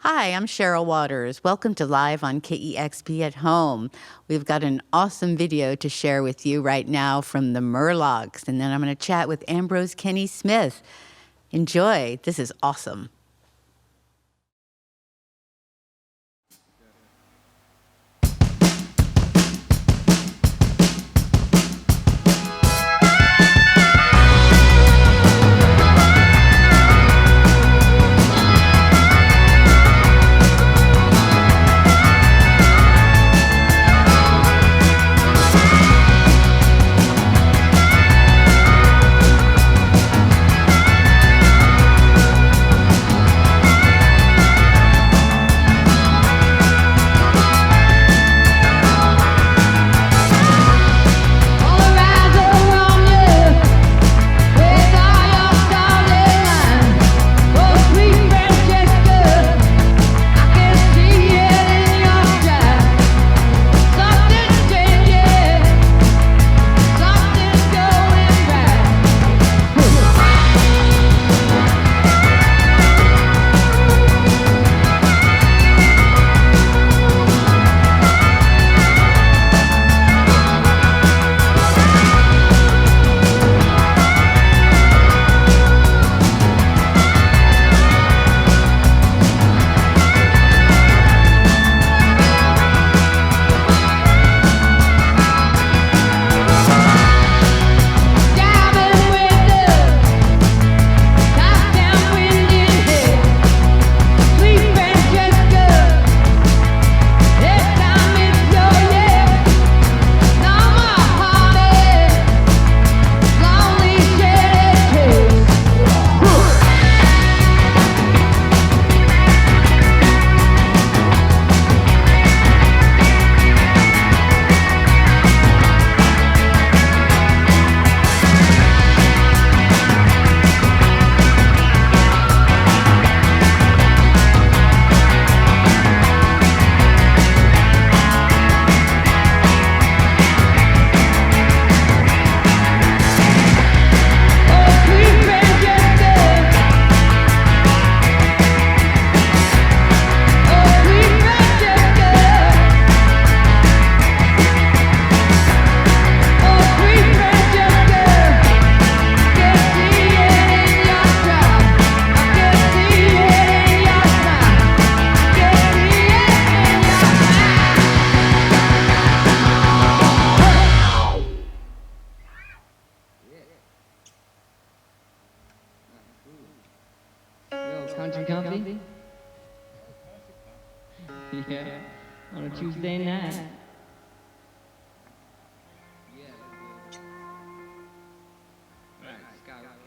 Hi, I'm Cheryl Waters. Welcome to Live on KEXP at Home. We've got an awesome video to share with you right now from the Murlocs, and then I'm going to chat with Ambrose Kenny Smith. Enjoy. This is awesome. Yeah, on a Tuesday night. Right, Skyrocket.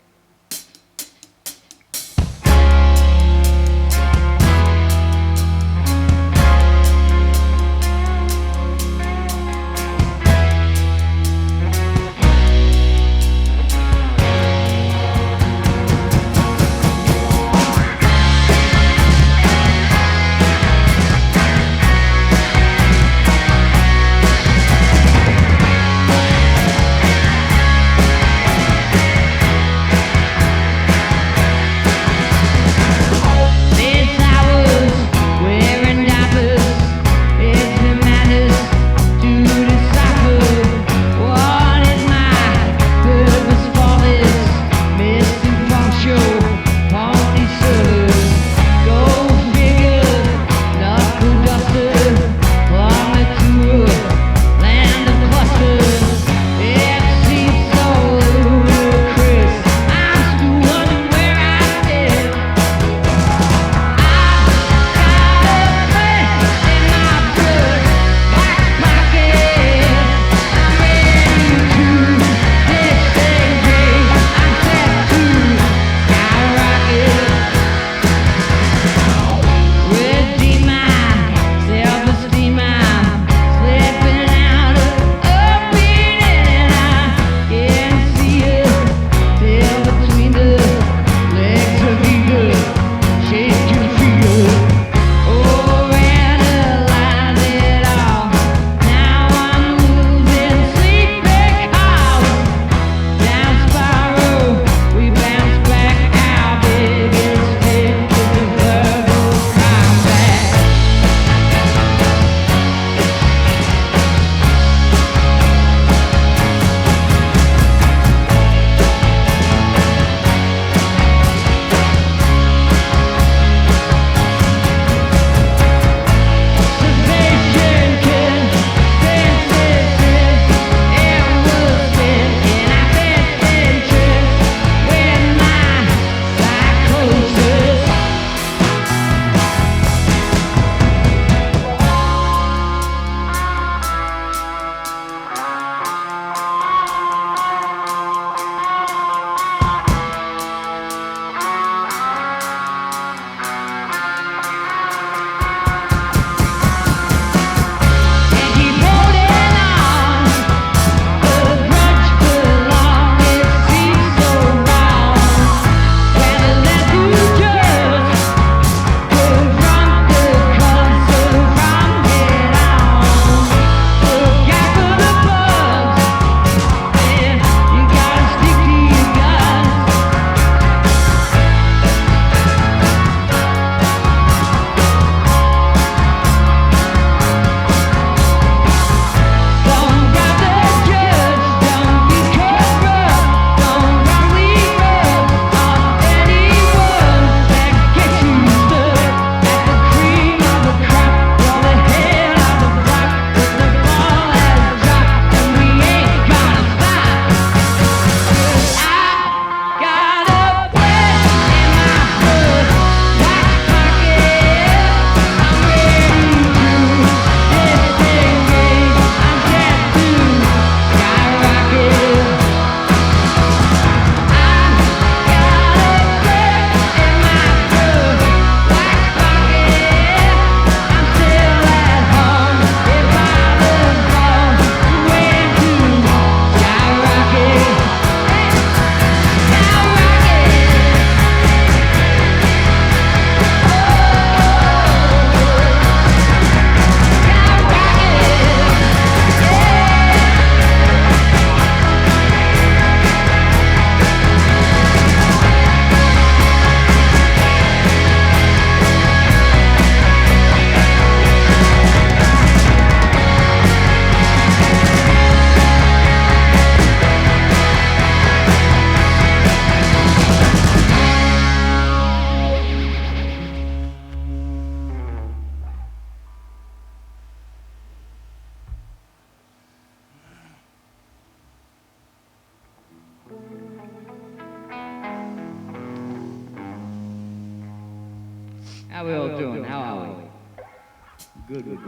we all doing? How are we? Good.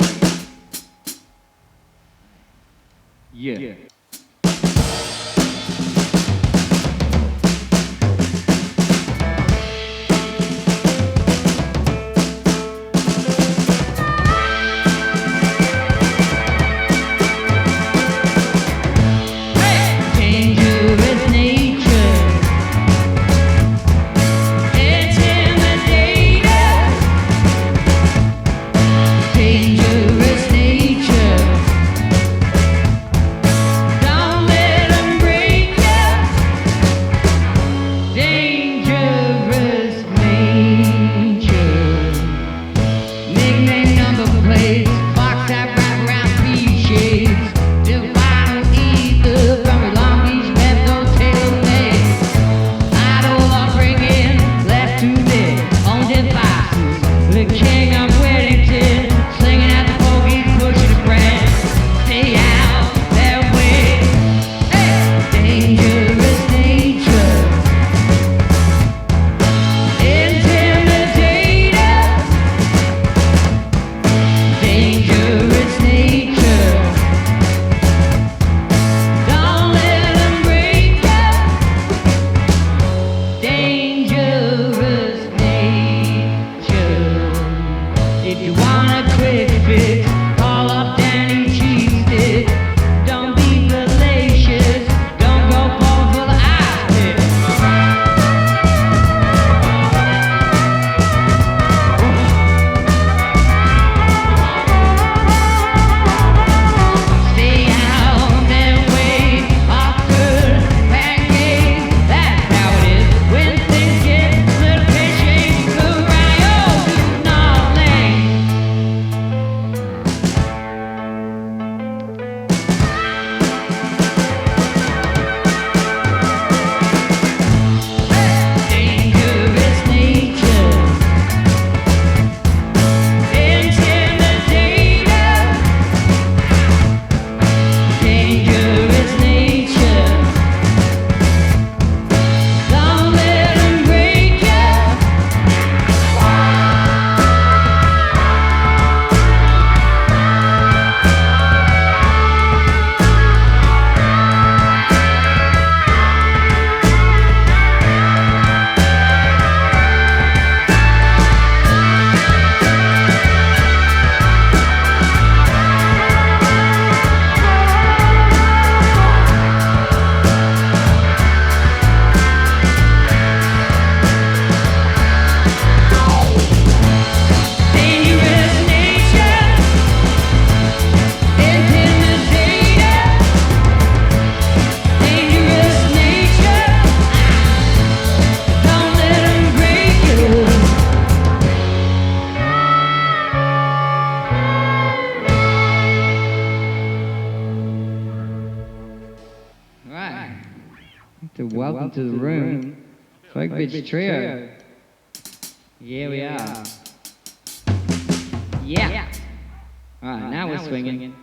Yeah. Welcome to the room. Folk Bitch Trio. Yeah, we are. Yeah. Alright, now we're swinging.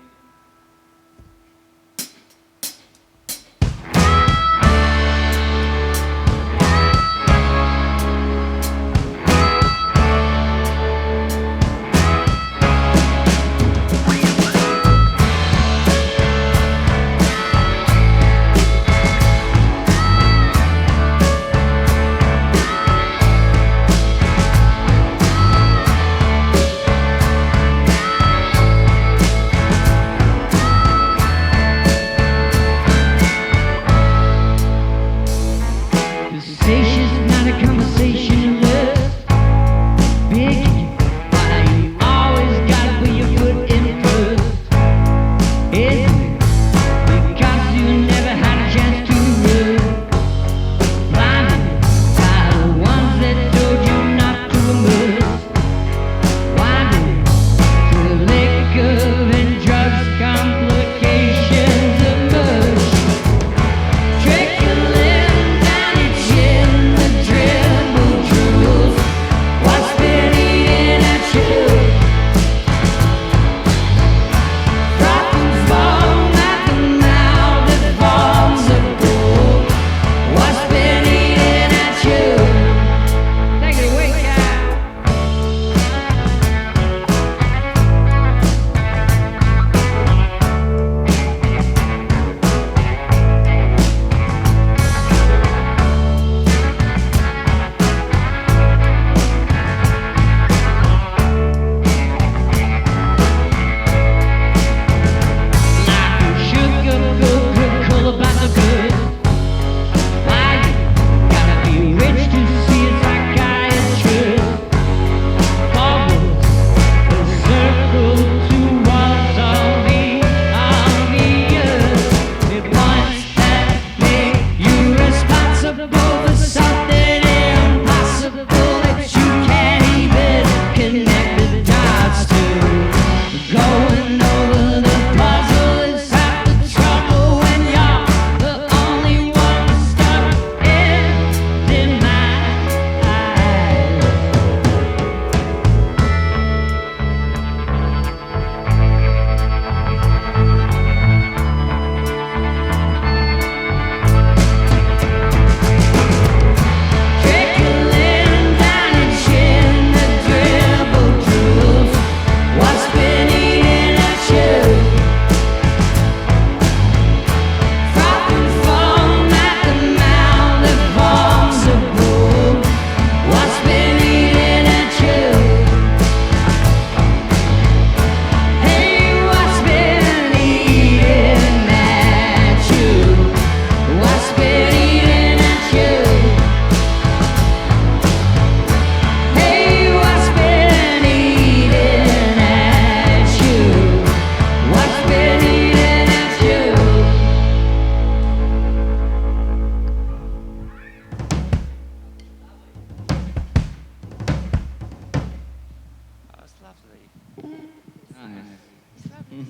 All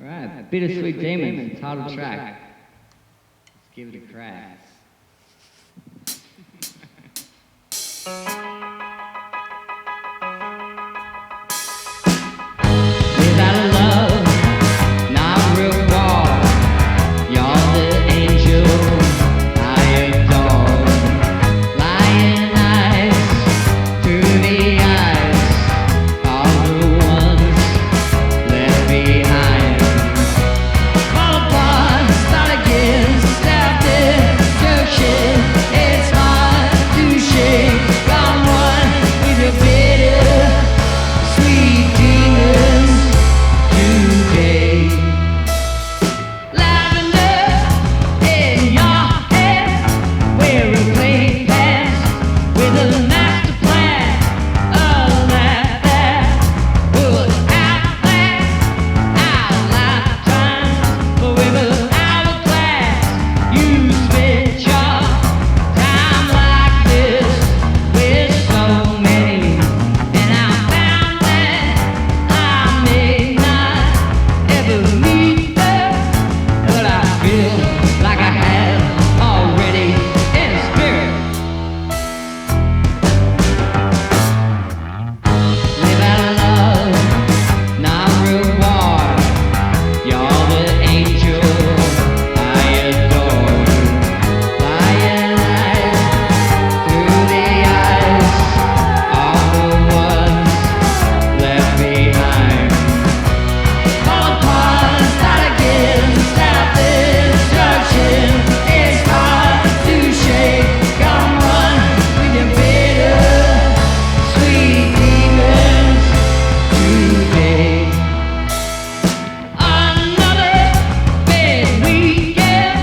right, Bittersweet Demons, title track. Let's give it a crack. Without a love, not reward, you're the angel I adore. Lying eyes through the eyes of the ones left behind. Fall apart, start again, self-destruction. It's hard to shake. Gone one with your bitter, sweet demons today. Lavender in your hair, wearing plain pants with a master plan. A laugh that would outlast our lifetimes. But with an hourglass, you spent your time like this with so many. And I found that I may not ever meet her, but I feel like I have already in spirit. Live out of love, not reward. You're the angel I adore. Lying eyes through the eyes of the ones left behind. Fall apart, start again, self-destruction. It's hard to shake. Come on with your bitter, sweet demons today. Another bad weekend.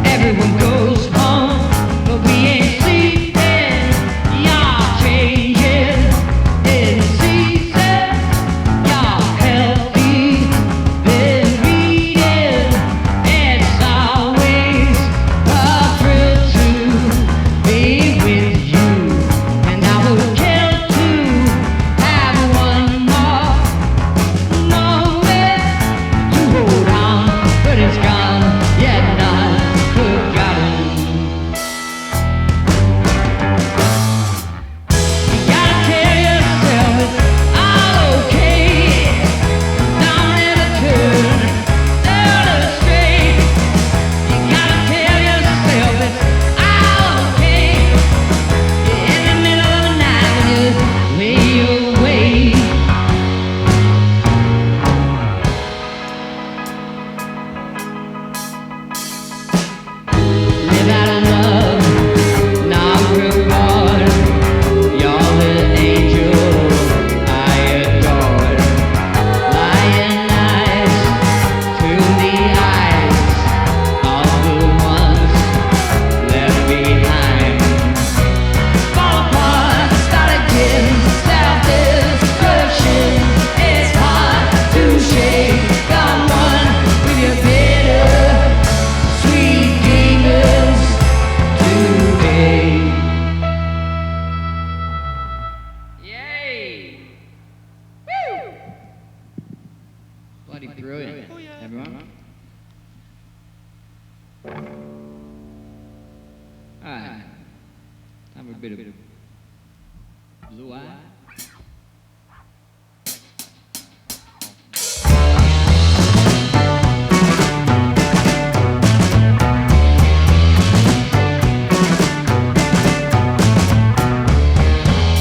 Everyone goes home, but we ain't sleeping. Y'all changing in season. Y'all healthy, been reading. It's always a thrill to be with you, and I would kill to have one more moment to hold on, but it's gone, yet not forgotten. You gotta tell yourself it's all okay. Don't ever turn astray. You gotta tell yourself it's all okay. In the middle of the night when you lay awake. Live out of love, not reward. You're the angel I adore. Lying eyes through the eyes of the ones left behind. Fall apart, start again, self-destruction. It's hard to shake. Come on with your bitter, sweet demons today. Yay! Woo! Bloody brilliant, everyone. Alright, time for a bit of blue eye.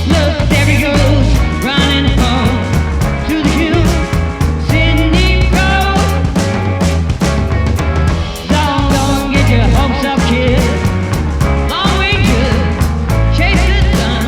Look, there he goes, running home to the hill, Sydney Road. Don't get your hopes up, kid. Long way to chase the sun.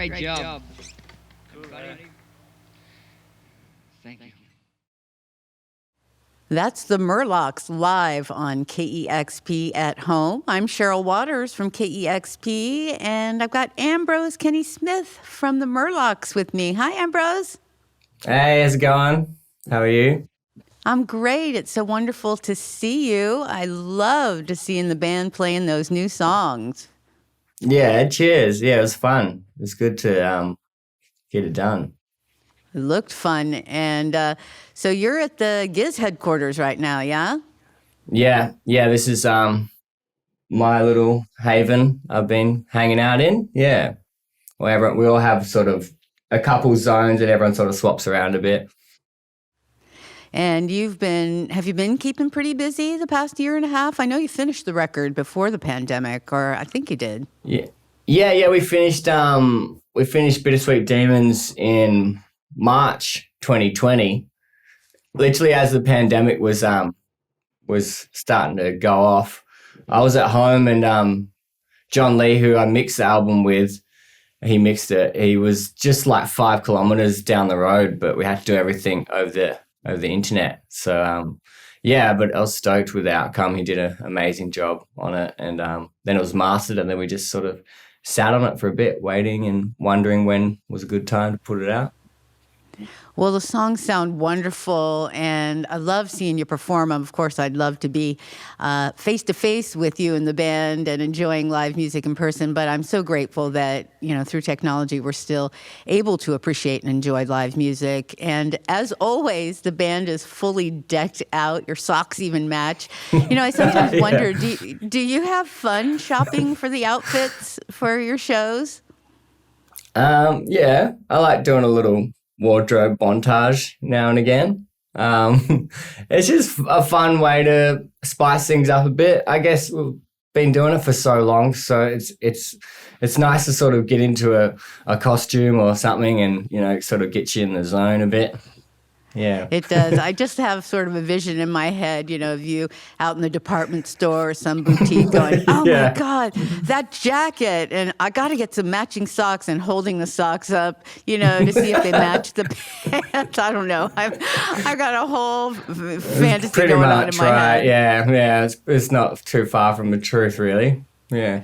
Great job. Everybody. Thank you. That's the Murlocs live on KEXP at home. I'm Cheryl Waters from KEXP, and I've got Ambrose Kenny Smith from the Murlocs with me. Hi, Ambrose. Hey, how's it going? How are you? I'm great. It's so wonderful to see you. I loved seeing the band playing those new songs. Yeah, cheers. Yeah, it was fun. It was good to get it done. It looked fun. And so you're at the Giz headquarters right now, yeah? Yeah, this is my little haven I've been hanging out in. Yeah. Well, we all have sort of a couple zones and everyone sort of swaps around a bit. And have you been keeping pretty busy the past year and a half? I know you finished the record before the pandemic, or I think you did. Yeah, we finished Bittersweet Demons in March 2020. Literally as the pandemic was starting to go off. I was at home and John Lee, who I mixed the album with, he mixed it. He was just like 5 kilometers down the road, but we had to do everything over the internet. So, but I was stoked with the outcome. He did an amazing job on it. And then it was mastered, and then we just sort of sat on it for a bit, waiting and wondering when was a good time to put it out. Well, the songs sound wonderful, and I love seeing you perform. Of course, I'd love to be face-to-face with you in the band and enjoying live music in person, but I'm so grateful that, through technology, we're still able to appreciate and enjoy live music. And as always, the band is fully decked out. Your socks even match. I sometimes wonder, do you have fun shopping for the outfits for your shows? Yeah, I like doing a little wardrobe montage now and again. It's just a fun way to spice things up a bit. I guess we've been doing it for so long, so it's nice to sort of get into a costume or something and sort of get you in the zone a bit. Yeah. It does. I just have sort of a vision in my head, of you out in the department store or some boutique going, oh my God, that jacket. And I got to get some matching socks, and holding the socks up, to see if they match the pants. I don't know. I've got a whole fantasy going on in my head. Yeah. It's not too far from the truth, really. Yeah.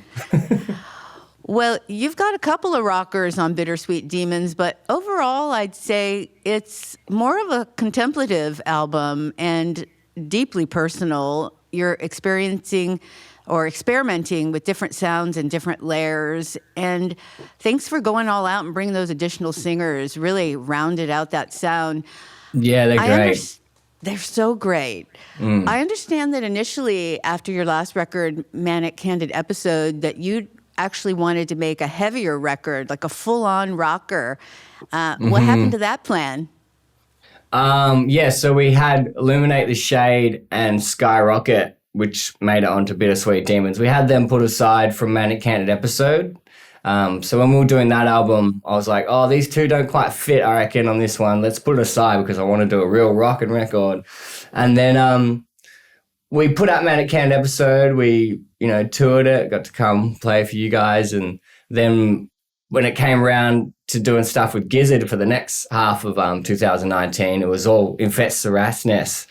Well, you've got a couple of rockers on Bittersweet Demons, but overall, I'd say it's more of a contemplative album and deeply personal. You're experiencing or experimenting with different sounds and different layers. And thanks for going all out and bringing those additional singers, really rounded out that sound. Yeah, they're great. They're so great. I understand that initially, after your last record, Manic Candid Episode, that you actually wanted to make a heavier record, like a full-on rocker. What happened to that plan? So we had Illuminate the Shade and Skyrocket, which made it onto Bittersweet Demons. We had them put aside from Manic Candid Episode. So when we were doing that album, I was like, oh, these two don't quite fit, I reckon, on this one. Let's put it aside because I want to do a real rockin' record. And then we put out Manic Candid Episode. We toured it, got to come play for you guys. And then when it came around to doing stuff with Gizzard for the next half of 2019, it was all Infest the Rat's Nest.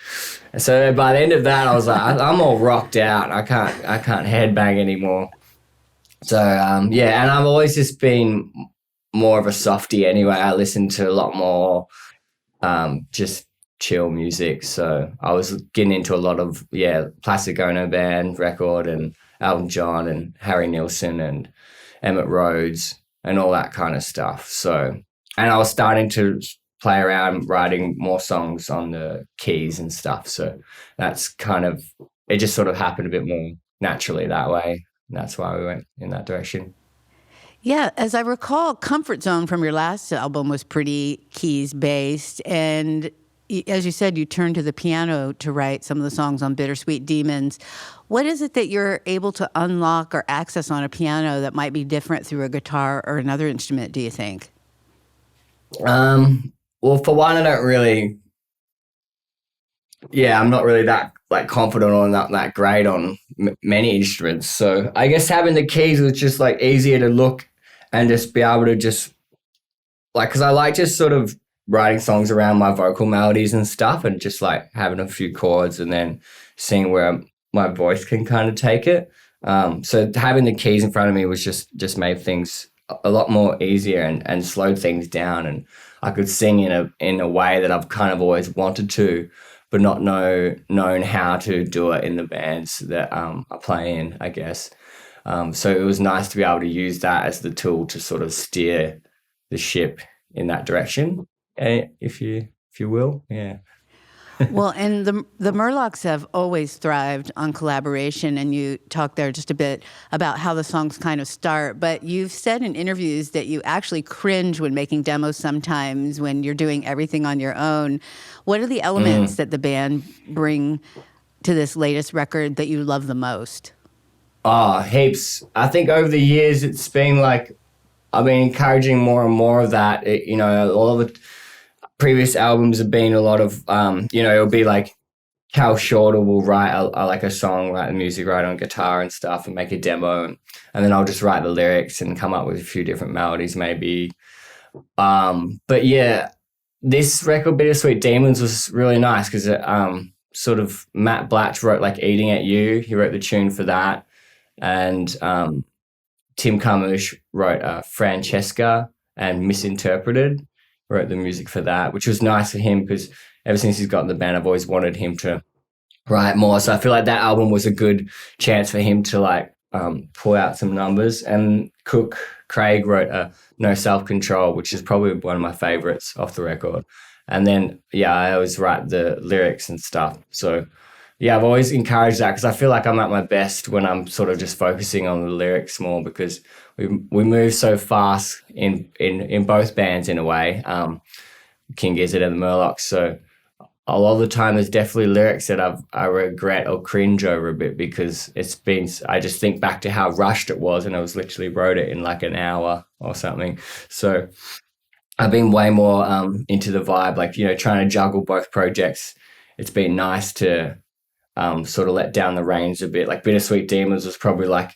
And so by the end of that, I was like, I'm all rocked out. I can't headbang anymore. So, and I've always just been more of a softie anyway. I listen to a lot more just chill music. So I was getting into a lot of, Plastic Ono Band record and Elton John and Harry Nilsson and Emmett Rhodes and all that kind of stuff. So, and I was starting to play around writing more songs on the keys and stuff. So that's kind of, it just sort of happened a bit more naturally that way. And that's why we went in that direction. Yeah, as I recall, Comfort Zone from your last album was pretty keys based. And as you said, you turned to the piano to write some of the songs on Bittersweet Demons. What is it that you're able to unlock or access on a piano that might be different through a guitar or another instrument, do you think? Well, for one, I don't really, I'm not really that confident or not that great on many instruments. So I guess having the keys was just easier to look and just be able to just like, because I like just sort of writing songs around my vocal melodies and stuff, and just like having a few chords and then seeing where my voice can kind of take it. So having the keys in front of me was just made things a lot more easier and slowed things down, and I could sing in a way that I've kind of always wanted to, but not known how to do it in the bands that I play in, I guess. So it was nice to be able to use that as the tool to sort of steer the ship in that direction, if you will. Yeah. Well, and the Murlocs have always thrived on collaboration, and you talked there just a bit about how the songs kind of start, but you've said in interviews that you actually cringe when making demos sometimes when you're doing everything on your own. What are the elements that the band bring to this latest record that you love the most? Oh, heaps. I think over the years it's been like, I've been encouraging more and more of that. All of the previous albums have been a lot of, it'll be like Shortal will write a song, write the music, write on guitar and stuff, and make a demo, and then I'll just write the lyrics and come up with a few different melodies maybe. But yeah, this record, Bittersweet Demons, was really nice because it sort of Matt Blach wrote like Eating at You. He wrote the tune for that, and Tim Karmouche wrote Francesca and Misinterpreted. Wrote the music for that, which was nice for him because ever since he's got in the band, I've always wanted him to write more. So I feel like that album was a good chance for him to like pull out some numbers. And Craig wrote No Self-Control, which is probably one of my favorites off the record. And then, I always write the lyrics and stuff. So I've always encouraged that because I feel like I'm at my best when I'm sort of just focusing on the lyrics more, because we move so fast in both bands in a way, King Gizzard and the Murlocs. So a lot of the time there's definitely lyrics that I regret or cringe over a bit because I just think back to how rushed it was, and I was literally wrote it in like an hour or something. So I've been way more into the vibe, like, trying to juggle both projects. It's been nice to sort of let down the reins a bit. Like Bittersweet Demons was probably like,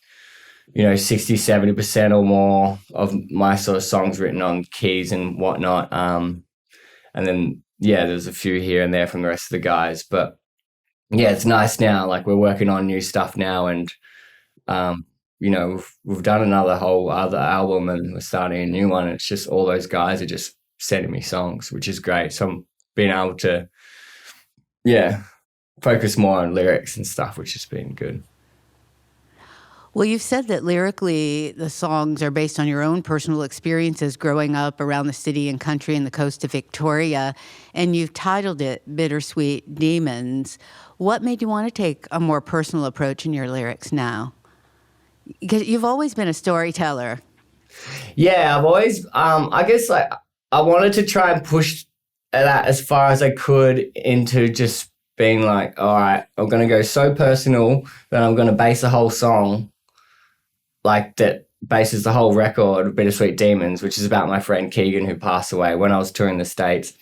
60, 70% or more of my sort of songs written on keys and whatnot. And then, there's a few here and there from the rest of the guys. But it's nice now. Like we're working on new stuff now, and, we've done another whole other album and we're starting a new one. It's just all those guys are just sending me songs, which is great. So I'm being able to, focus more on lyrics and stuff, which has been good. Well, you've said that lyrically the songs are based on your own personal experiences growing up around the city and country and the coast of Victoria, and you've titled it Bittersweet Demons. What made you want to take a more personal approach in your lyrics now? Because you've always been a storyteller. Yeah, I've always, I guess like I wanted to try and push that as far as I could into just being like, all right, I'm going to go so personal that I'm going to base the whole song like that bases the whole record of Bittersweet Demons, which is about my friend Keegan who passed away when I was touring the States.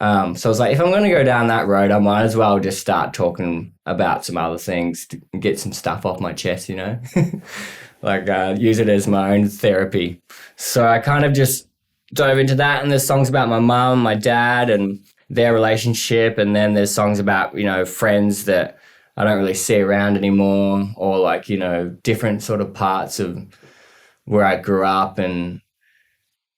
So I was like, if I'm going to go down that road, I might as well just start talking about some other things to get some stuff off my chest, like use it as my own therapy. So I kind of just dove into that, and there's songs about my mum, my dad, and their relationship, and then there's songs about, friends that I don't really see around anymore, or like, different sort of parts of where I grew up. And,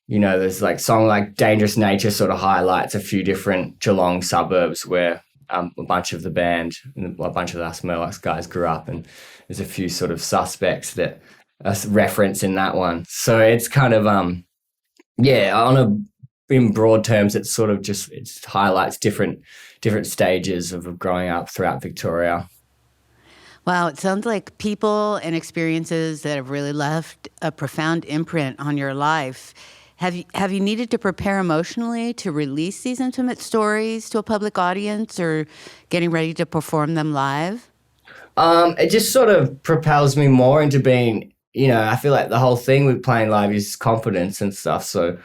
there's like song like Dangerous Nature sort of highlights a few different Geelong suburbs where a bunch of the band, a bunch of us Murlocs guys grew up, and there's a few sort of suspects that are referenced in that one. So it's kind of, in broad terms, it's sort of just, it highlights different stages of growing up throughout Victoria. Wow, it sounds like people and experiences that have really left a profound imprint on your life. Have you needed to prepare emotionally to release these intimate stories to a public audience, or getting ready to perform them live? It just sort of propels me more into being, I feel like the whole thing with playing live is confidence and stuff. So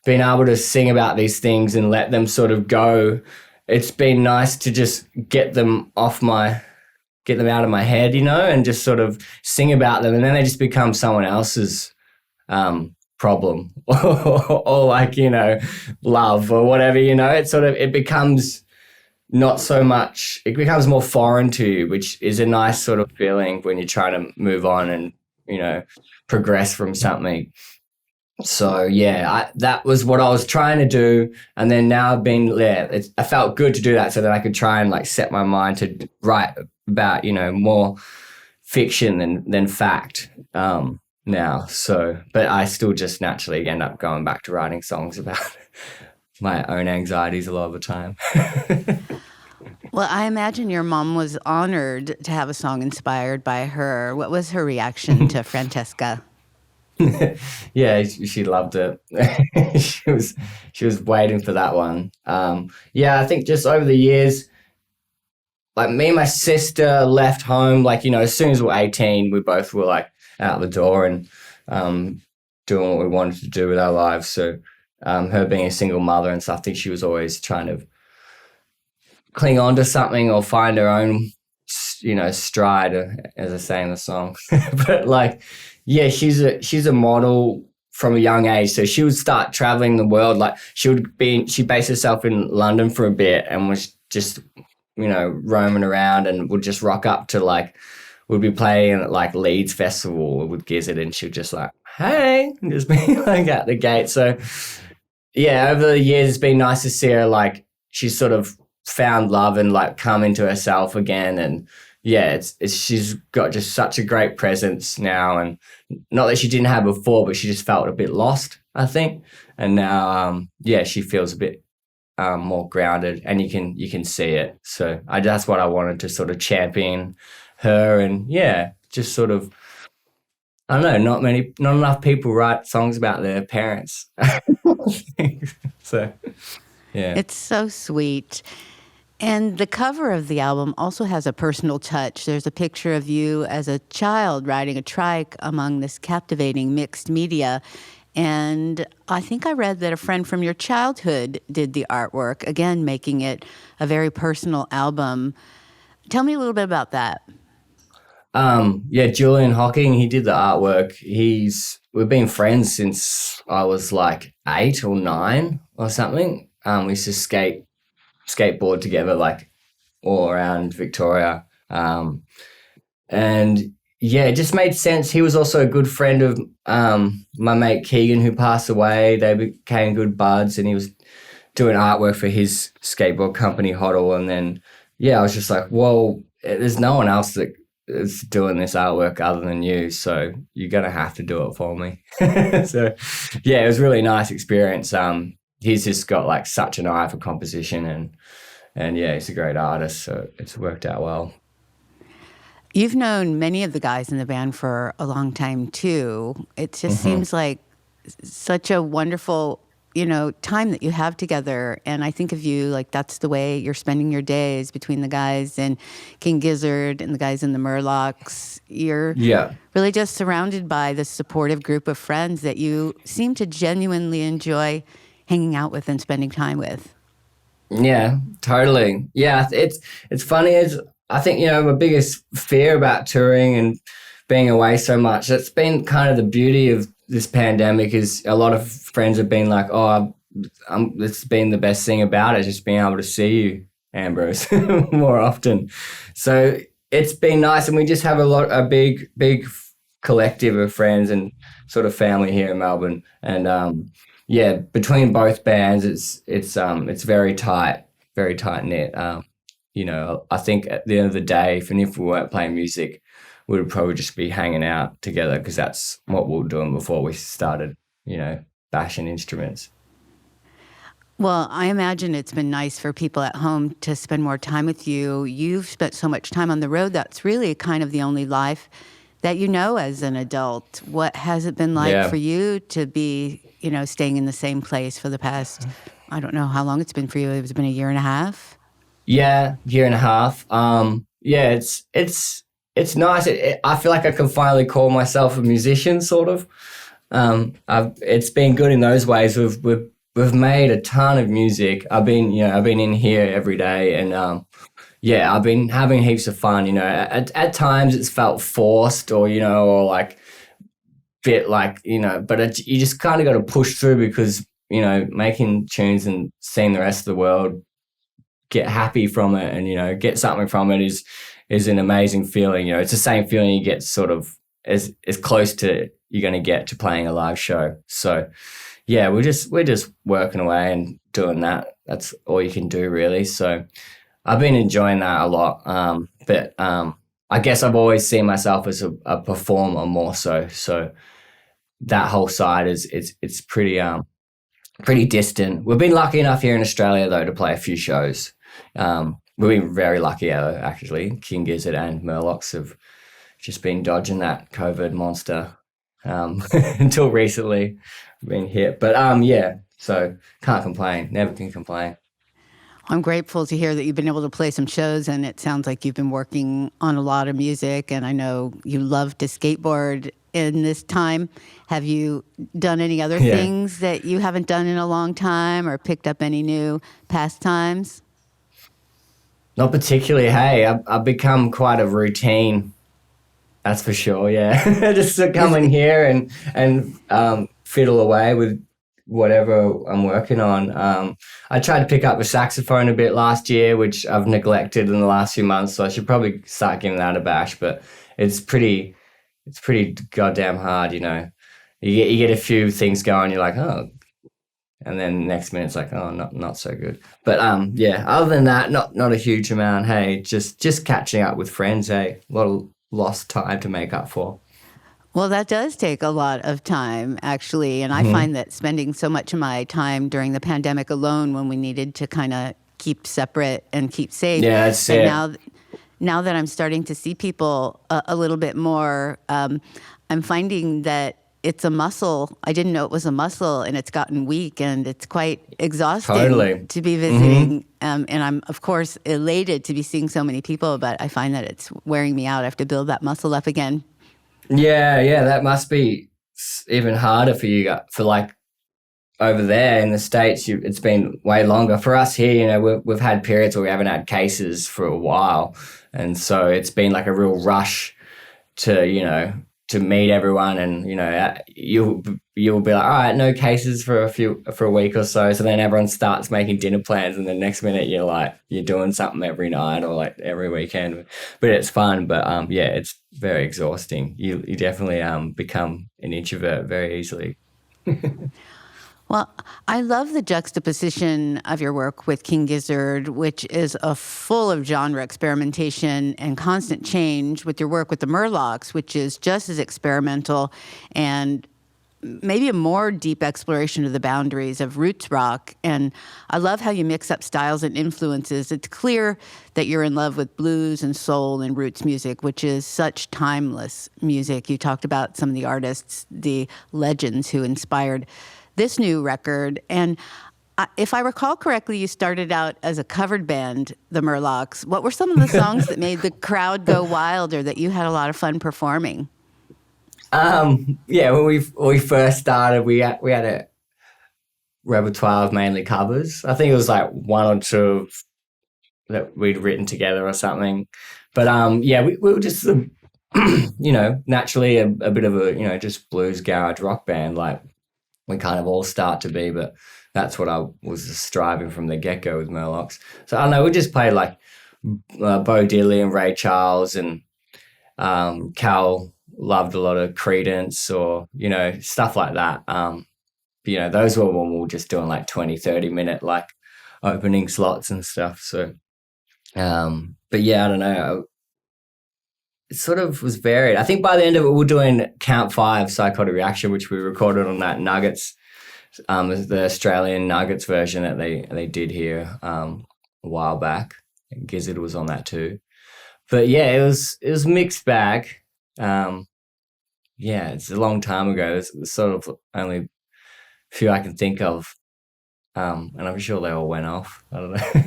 being able to sing about these things and let them sort of go, it's been nice to just get them out of my head, and just sort of sing about them, and then they just become someone else's problem or like, love or whatever, it becomes not so much, it becomes more foreign to you, which is a nice sort of feeling when you're trying to move on and, progress from something. So yeah, that was what I was trying to do. And then now I've been, I felt good to do that so that I could try and like set my mind to write about, more fiction than fact now. So, but I still just naturally end up going back to writing songs about my own anxieties a lot of the time. Well, I imagine your mom was honored to have a song inspired by her. What was her reaction to Francesca? Yeah, she loved it. she was waiting for that one. Yeah, I think just over the years, like me and my sister left home, like, as soon as we were 18, we both were like out the door and doing what we wanted to do with our lives. So her being a single mother and stuff, I think she was always trying to cling on to something or find her own, stride, as I say in the song. But like, yeah, she's a model from a young age. So she would start traveling the world. Like she based herself in London for a bit and was just, roaming around and would just rock up to like, would be playing at like Leeds Festival with Gizzard and she'd just like, hey, and just be like at the gate. So yeah, over the years, it's been nice to see her like, she's sort of found love and like come into herself again. And yeah, she's got just such a great presence now, and not that she didn't have before, but she just felt a bit lost, I think. And now, she feels a bit more grounded, and you can see it. So that's what I wanted to sort of champion her, and yeah, just sort of, I don't know, not enough people write songs about their parents. So yeah, it's so sweet. And the cover of the album also has a personal touch. There's a picture of you as a child riding a trike among this captivating mixed media. And I think I read that a friend from your childhood did the artwork, again, making it a very personal album. Tell me a little bit about that. Yeah, Julian Hocking, he did the artwork. We've been friends since I was like 8 or 9 or something. We used to skateboard together like all around Victoria. And yeah, it just made sense. He was also a good friend of my mate Keegan, who passed away. They became good buds, and he was doing artwork for his skateboard company, Shortal. And then, yeah, I was just like, well, there's no one else that is doing this artwork other than you, so you're going to have to do it for me. So, yeah, it was a really nice experience. He's just got like such an eye for composition, and yeah, he's a great artist, so it's worked out well. You've known many of the guys in the band for a long time too. It just seems like such a wonderful, time that you have together. And I think of you like that's the way you're spending your days, between the guys in King Gizzard and the guys in the Murlocs. You're really just surrounded by this supportive group of friends that you seem to genuinely enjoy hanging out with and spending time with. Yeah, totally. Yeah, it's funny as I think, my biggest fear about touring and being away so much, that's been kind of the beauty of this pandemic, is a lot of friends have been like, it's been the best thing about it, just being able to see you, Ambrose, more often. So it's been nice, and we just have a big collective of friends and sort of family here in Melbourne. And yeah, between both bands, it's very tight knit. I think at the end of the day, even if we weren't playing music, we would probably just be hanging out together, because that's what we were doing before we started, bashing instruments. Well, I imagine it's been nice for people at home to spend more time with you. You've spent so much time on the road. That's really kind of the only life that you know as an adult. What has it been like for you to be, staying in the same place for the past, I don't know how long it's been for you. It's been a year and a half? Yeah, year and a half. Yeah, it's nice. I feel like I can finally call myself a musician, sort of. It's been good in those ways. We've made a ton of music. I've been in here every day, and I've been having heaps of fun. At times it's felt forced, or or like bit like, but you just kind of got to push through because, making tunes and seeing the rest of the world get happy from it and, get something from it is an amazing feeling. It's the same feeling you get sort of as close to you're going to get to playing a live show. So yeah, we're just working away and doing that. That's all you can do really. So I've been enjoying that a lot. But I guess I've always seen myself as a performer more so. So that whole side it's pretty distant. We've been lucky enough here in Australia though to play a few shows. We've been very lucky actually. King Gizzard and Murlocs have just been dodging that COVID monster until recently been hit. But yeah, so can't complain. Never can complain. I'm grateful to hear that you've been able to play some shows, and it sounds like you've been working on a lot of music, and I know you love to skateboard in this time. Have you done any other things that you haven't done in a long time or picked up any new pastimes? Not particularly. Hey, I've become quite a routine. That's for sure, yeah. Just to come in here and fiddle away with whatever I'm working on. I tried to pick up the saxophone a bit last year, which I've neglected in the last few months, so I should probably start giving that a bash, but it's pretty goddamn hard, You get a few things going, you're like, oh, and then next minute it's like, oh, not so good. But yeah, other than that, not a huge amount. Hey, just catching up with friends, hey. A lot of lost time to make up for. Well, that does take a lot of time, actually. And I find that spending so much of my time during the pandemic alone when we needed to kind of keep separate and keep safe. Yeah, that's it. Now that I'm starting to see people a little bit more, I'm finding that it's a muscle. I didn't know it was a muscle, and it's gotten weak, and it's quite exhausting to be visiting. And I'm, of course, elated to be seeing so many people, but I find that it's wearing me out. I have to build that muscle up again. Yeah, that must be even harder for you guys. For like over there in the States, it's been way longer. For us here, we've had periods where we haven't had cases for a while, and so it's been like a real rush to to meet everyone, and you'll be like, all right, no cases for a week or so. So then everyone starts making dinner plans, and the next minute you're doing something every night or like every weekend. But it's fun. But yeah, it's very exhausting. You definitely become an introvert very easily. Well, I love the juxtaposition of your work with King Gizzard, which is full of genre experimentation and constant change, with your work with the Murlocs, which is just as experimental and maybe a more deep exploration of the boundaries of roots rock. And I love how you mix up styles and influences. It's clear that you're in love with blues and soul and roots music, which is such timeless music. You talked about some of the artists, the legends who inspired this new record. And if I recall correctly, you started out as a covered band, the Murlocs. What were some of the songs that made the crowd go wild or that you had a lot of fun performing? Yeah, when we first started, we had a repertoire of mainly covers. I think it was like one or two that we'd written together or something. But yeah, we were just naturally a bit of a just blues garage rock band, like we kind of all start to be, but that's what I was striving from the get-go with Murlocs. So I don't know, we just played like Bo Diddley and Ray Charles, and Cal loved a lot of Creedence or, stuff like that. Those were when we were just doing like 20, 30 minute like opening slots and stuff. So, but yeah, I don't know. It sort of was varied. I think by the end of it, we were doing Count 5 Psychotic Reaction, which we recorded on that Nuggets, the Australian Nuggets version that they did here a while back. And Gizzard was on that too. But yeah, it was a mixed bag. Yeah, it's a long time ago. There's sort of only a few I can think of. And I'm sure they all went off. I don't know.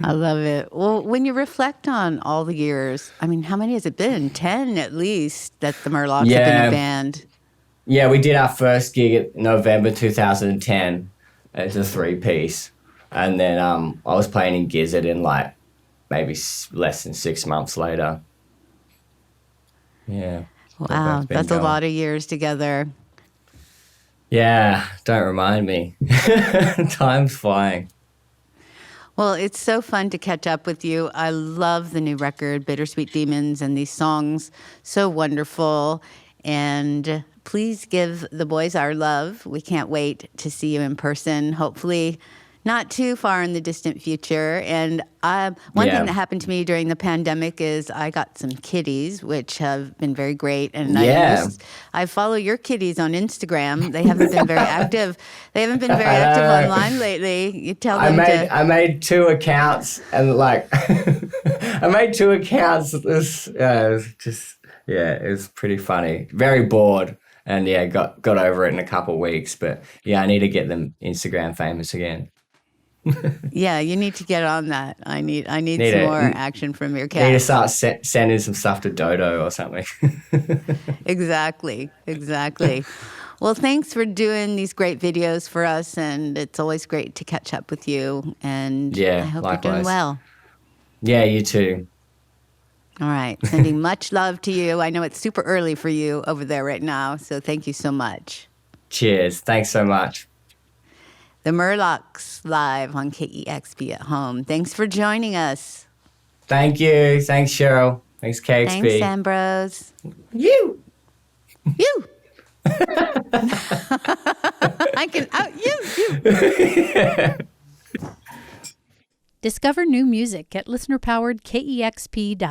I love it. Well, when you reflect on all the years, I mean, how many has it been? 10 at least that the Murlocs have been a band. Yeah, we did our first gig in November 2010. It's a 3-piece. And then I was playing in Gizzard in like maybe less than 6 months later. Yeah. Wow, both been that's a gone. lot of years together. Yeah, don't remind me. Time's flying. Well, it's so fun to catch up with you. I love the new record, Bittersweet Demons, and these songs, so wonderful. And please give the boys our love. We can't wait to see you in person, hopefully not too far in the distant future. And one thing that happened to me during the pandemic is I got some kitties, which have been very great. And I follow your kitties on Instagram. They haven't been very active. They haven't been very active online lately. You tell them I made 2 accounts and like I made 2 accounts. It was pretty funny. Very bored. And got over it in a couple of weeks. But I need to get them Instagram famous again. Yeah, you need to get on that. I need some more action from your cat. Need to start sending some stuff to Dodo or something. Exactly. Well, thanks for doing these great videos for us, and it's always great to catch up with you. And I hope likewise. you're doing well. Yeah, you too. All right, sending much love to you. I know it's super early for you over there right now, so thank you so much. Cheers. Thanks so much. The Murlocs live on KEXP at home. Thanks for joining us. Thank you. Thanks, Cheryl. Thanks, KXP. Thanks, Ambrose. You. I can out you. Discover new music at listener-powered KEXP.org.